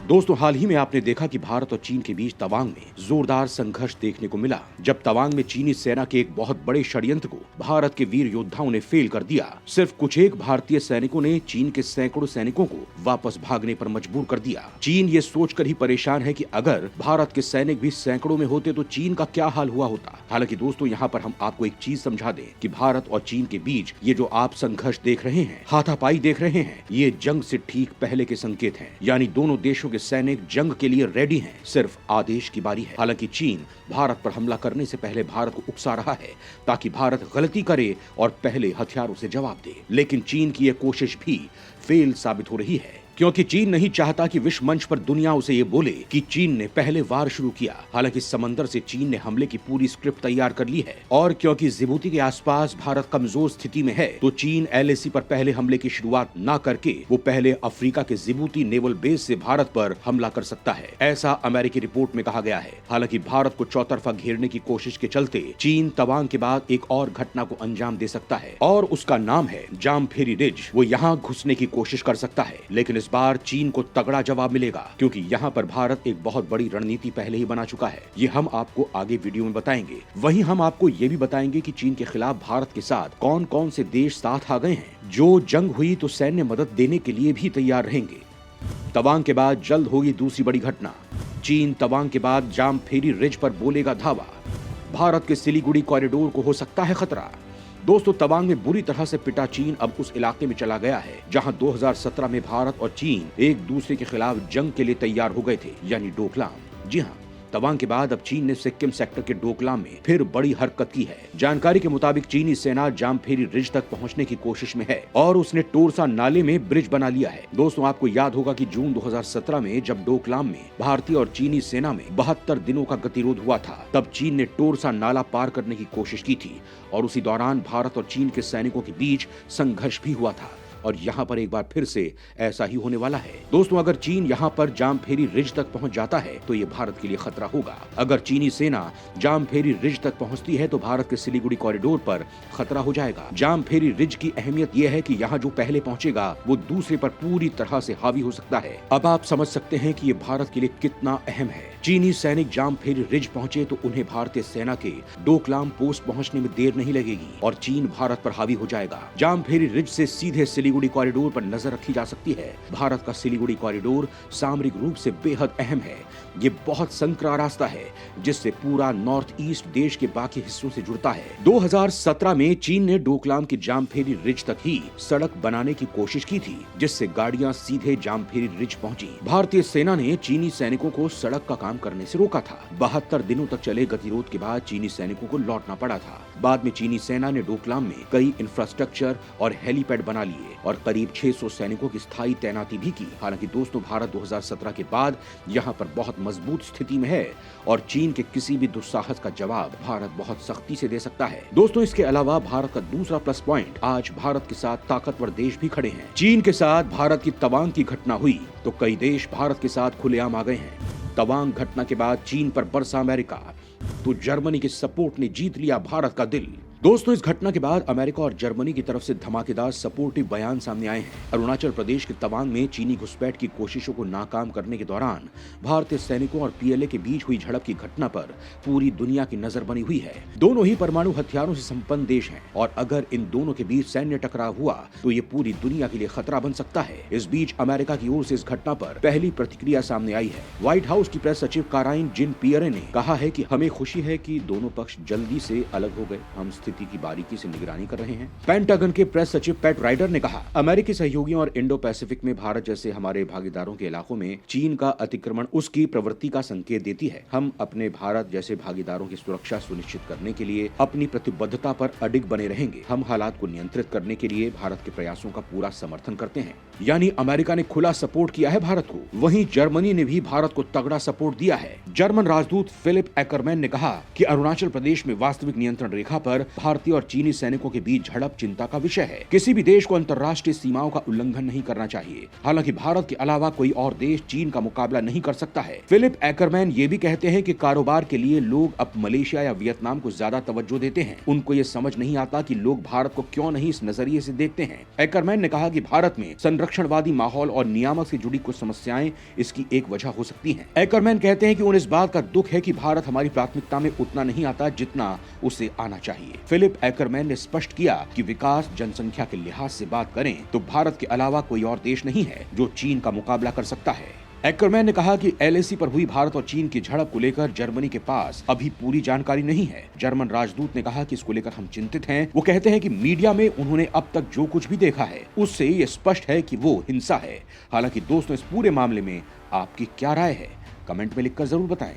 दोस्तों, हाल ही में आपने देखा कि भारत और चीन के बीच तवांग में जोरदार संघर्ष देखने को मिला, जब तवांग में चीनी सेना के एक बहुत बड़े षड्यंत्र को भारत के वीर योद्धाओं ने फेल कर दिया। सिर्फ कुछ एक भारतीय सैनिकों ने चीन के सैकड़ों सैनिकों को वापस भागने पर मजबूर कर दिया। चीन ये सोचकर ही परेशान है कि अगर भारत के सैनिक भी सैकड़ों में होते तो चीन का क्या हाल हुआ होता। हालांकि दोस्तों, यहाँ पर हम आपको एक चीज समझा दें कि भारत और चीन के बीच ये जो आप संघर्ष देख रहे हैं, हाथापाई देख रहे हैं, ये जंग से ठीक पहले के संकेत हैं। यानी दोनों देशों के सैनिक जंग के लिए रेडी हैं, सिर्फ आदेश की बारी है। हालांकि चीन भारत पर हमला करने से पहले भारत को उकसा रहा है ताकि भारत गलती करे और पहले हथियारों से जवाब दे। लेकिन चीन की यह कोशिश भी फेल साबित हो रही है, क्योंकि चीन नहीं चाहता कि विश्व मंच पर दुनिया उसे ये बोले कि चीन ने पहले वार शुरू किया। हालांकि समंदर से चीन ने हमले की पूरी स्क्रिप्ट तैयार कर ली है, और क्योंकि जिबूती के आसपास भारत कमजोर स्थिति में है, तो चीन LAC पर पहले हमले की शुरुआत न करके वो पहले अफ्रीका के जिबूती नेवल बेस से भारत पर हमला कर सकता है, ऐसा अमेरिकी रिपोर्ट में कहा गया है। हालांकि भारत को चौतरफा घेरने की कोशिश के चलते चीन तवांग के बाद एक और घटना को अंजाम दे सकता है, और उसका नाम है जामफेरी रिज। वो यहाँ घुसने की कोशिश कर सकता है, लेकिन इस बार चीन को तगड़ा जवाब मिलेगा, क्योंकि यहाँ पर भारत एक बहुत बड़ी रणनीति पहले ही बना चुका है। ये हम आपको आगे वीडियो में बताएंगे। वहीं हम आपको ये भी बताएंगे कि चीन के खिलाफ भारत के साथ कौन कौन से देश साथ आ गए हैं, जो जंग हुई तो सैन्य मदद देने के लिए भी तैयार रहेंगे। तवांग के बाद जल्द होगी दूसरी बड़ी घटना। चीन तवांग के बाद जामफेरी रिज पर बोलेगा धावा। भारत के सिलीगुड़ी कॉरिडोर को हो सकता है खतरा। दोस्तों, तवांग में बुरी तरह से पिटा चीन अब उस इलाके में चला गया है जहां 2017 में भारत और चीन एक दूसरे के खिलाफ जंग के लिए तैयार हो गए थे, यानी डोकलाम। जी हाँ, तवांग के बाद अब चीन ने सिक्किम सेक्टर के डोकलाम में फिर बड़ी हरकत की है। जानकारी के मुताबिक चीनी सेना जामफेरी रिज तक पहुंचने की कोशिश में है और उसने टोरसा नाले में ब्रिज बना लिया है। दोस्तों, आपको याद होगा कि जून 2017 में जब डोकलाम में भारतीय और चीनी सेना में 72 दिनों का गतिरोध हुआ था, तब चीन ने टोरसा नाला पार करने की कोशिश की थी, और उसी दौरान भारत और चीन के सैनिकों के बीच संघर्ष भी हुआ था। और यहाँ पर एक बार फिर से ऐसा ही होने वाला है। दोस्तों, अगर चीन यहाँ पर जामफेरी रिज तक पहुँच जाता है तो ये भारत के लिए खतरा होगा। अगर चीनी सेना जामफेरी रिज तक पहुँचती है तो भारत के सिलीगुड़ी कॉरिडोर पर खतरा हो जाएगा। जामफेरी रिज की अहमियत यह है कि यहाँ जो पहले पहुँचेगा वो दूसरे पर पूरी तरह से हावी हो सकता है। अब आप समझ सकते हैं कि ये भारत के लिए कितना अहम है। चीनी सैनिक जामफेरी रिज पहुंचे तो उन्हें भारतीय सेना के डोकलाम पोस्ट पहुंचने में देर नहीं लगेगी और चीन भारत पर हावी हो जाएगा। जामफेरी रिज से सीधे सिलीगुड़ी कॉरिडोर पर नजर रखी जा सकती है। भारत का सिलीगुड़ी कॉरिडोर सामरिक रूप से बेहद अहम है। ये बहुत संकरा रास्ता है जिससे पूरा नॉर्थ ईस्ट देश के बाकी हिस्सों से जुड़ता है। 2017 में चीन ने डोकलाम की जामफेरी रिज तक ही सड़क बनाने की कोशिश की थी, जिससे गाड़ियां सीधे जामफेरी रिज पहुंची। भारतीय सेना ने चीनी सैनिकों को सड़क का काम करने से रोका था। 72 दिनों तक चले गतिरोध के बाद चीनी सैनिकों को लौटना पड़ा था। बाद में चीनी सेना ने डोकलाम में कई इंफ्रास्ट्रक्चर और हेलीपैड बना लिए और करीब 600 सैनिकों की स्थायी तैनाती भी की। हालांकि दोस्तों, भारत 2017 के बाद यहाँ पर बहुत मजबूत स्थिति में है और चीन के किसी भी दुस्साहस का जवाब भारत बहुत सख्ती से दे सकता है। दोस्तों, इसके अलावा भारत का दूसरा प्लस पॉइंट, आज भारत के साथ ताकतवर देश भी खड़े हैं। चीन के साथ भारत की तवांग की घटना हुई तो कई देश भारत के साथ खुलेआम आ गए हैं। तवांग घटना के बाद चीन पर बरसा अमेरिका, तो जर्मनी के सपोर्ट ने जीत लिया भारत का दिल। दोस्तों, इस घटना के बाद अमेरिका और जर्मनी की तरफ से धमाकेदार सपोर्टिव बयान सामने आए हैं। अरुणाचल प्रदेश के तवांग में चीनी घुसपैठ की कोशिशों को नाकाम करने के दौरान भारतीय सैनिकों और PLA के बीच हुई झड़प की घटना पर पूरी दुनिया की नजर बनी हुई है। दोनों ही परमाणु हथियारों से संपन्न देश हैं और अगर इन दोनों के बीच सैन्य टकराव हुआ तो ये पूरी दुनिया के लिए खतरा बन सकता है। इस बीच अमेरिका की ओर से इस घटना पर पहली प्रतिक्रिया सामने आई है। व्हाइट हाउस की प्रेस सचिव काराइन जिन पियरे ने कहा है कि हमें खुशी है कि दोनों पक्ष जल्दी से अलग हो गए। हम स्थिति की बारीकी से निगरानी कर रहे हैं। पेंटागन के प्रेस सचिव पैट राइडर ने कहा, अमेरिकी सहयोगियों और इंडो पैसिफिक में भारत जैसे हमारे भागीदारों के इलाकों में चीन का अतिक्रमण उसकी प्रवृत्ति का संकेत देती है। हम अपने भारत जैसे भागीदारों की सुरक्षा सुनिश्चित करने के लिए अपनी प्रतिबद्धता पर अडिग बने रहेंगे। हम हालात को नियंत्रित करने के लिए भारत के प्रयासों का पूरा समर्थन करते हैं। यानी अमेरिका ने खुला सपोर्ट किया है भारत को, वहीं जर्मनी ने भी भारत को तगड़ा सपोर्ट दिया है। जर्मन राजदूत फिलिप एकरमैन ने कहा कि अरुणाचल प्रदेश में वास्तविक नियंत्रण रेखा पर भारतीय और चीनी सैनिकों के बीच झड़प चिंता का विषय है। किसी भी देश को अंतर्राष्ट्रीय सीमाओं का उल्लंघन नहीं करना चाहिए। हालांकि भारत के अलावा कोई और देश चीन का मुकाबला नहीं कर सकता है। फिलिप एकरमैन ये भी कहते हैं कि कारोबार के लिए लोग अब मलेशिया या वियतनाम को ज्यादा तवज्जो देते हैं। उनको ये समझ नहीं आता कि लोग भारत को क्यों नहीं इस नजरिए से देखते हैं। एकरमैन ने कहा कि भारत में संरक्षणवादी माहौल और नियामक से जुड़ी कुछ समस्याएं इसकी एक वजह हो सकती हैं। एकरमैन कहते हैं कि उन्हें इस बात का दुख है कि भारत हमारी प्राथमिकता में उतना नहीं आता जितना उसे आना चाहिए। फिलिप एकरमैन ने स्पष्ट किया कि विकास जनसंख्या के लिहाज से बात करें तो भारत के अलावा कोई और देश नहीं है जो चीन का मुकाबला कर सकता है। एकरमैन ने कहा कि LAC पर हुई भारत और चीन की झड़प को लेकर जर्मनी के पास अभी पूरी जानकारी नहीं है। जर्मन राजदूत ने कहा कि इसको लेकर हम चिंतित हैं। वो कहते हैं कि मीडिया में उन्होंने अब तक जो कुछ भी देखा है उससे ये स्पष्ट है कि वो हिंसा है। हालांकि दोस्तों, इस पूरे मामले में आपकी क्या राय है? कमेंट में लिखकर जरूर बताएं।